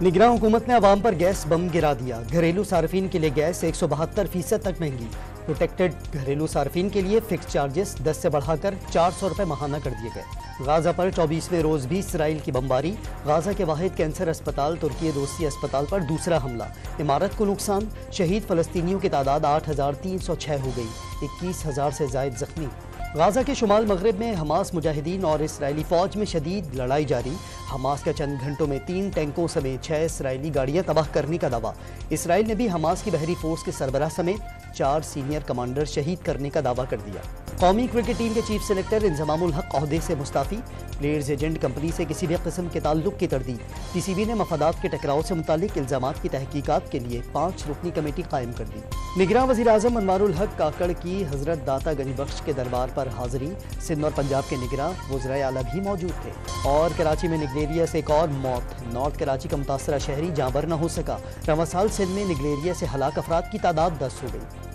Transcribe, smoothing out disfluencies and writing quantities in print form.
निगरान हुकूमत ने अवाम पर गैस बम गिरा दिया। घरेलू सार्फिन के लिए गैस 172% तक महंगी। प्रोटेक्टेड घरेलू सार्फिन के लिए फिक्स चार्जेस 10 से बढ़ाकर 400 रुपये माहाना कर दिए गए। गाजा पर 24वें रोज भी इसराइल की बमबारी। गाजा के वाहिद कैंसर अस्पताल तुर्की दोस्ती अस्पताल पर दूसरा हमला। इमारत को नुकसान। शहीद फलस्तीनियों की तादाद 8,306 हो गई। 21,000 से जायद जख्मी। गाजा के शुमाल मगरब में हमास मुजाहिदीन और इसराइली फौज में शदीद लड़ाई जारी। हमास का चंद घंटों में 3 टैंकों समेत 6 इसराइली गाड़ियां तबाह करने का दावा। इसराइल ने भी हमास की बहरी फोर्स के सरबराह समेत 4 सीनियर कमांडर शहीद करने का दावा कर दिया। कौमी क्रिकेट टीम के चीफ सेलेक्टर इंजमामुल हक ओहदे से मुस्ताफी। प्लेयर्स एजेंट कंपनी से किसी भी किस्म के ताल्लुक की तरदीद। पीसीबी ने मफादात के टकराव से मुतालिक इल्जामात की तहकीकात के लिए 5 रुकनी कमेटी कायम कर दी। निगरान वज़ीर आज़म अनवारुल हक काकड़ की हजरत दाता गनी बख्श के दरबार पर हाजिरी। सिंध और पंजाब के निगरान वज़राए आला भी मौजूद थे। और कराची में निगलेरिया से एक और मौत। नॉर्थ कराची का मुतासरा शहरी जाँबर न हो सका। रवां साल सिंध में निगलेरिया से हलाक अफराद की तादाद 10 हो गई।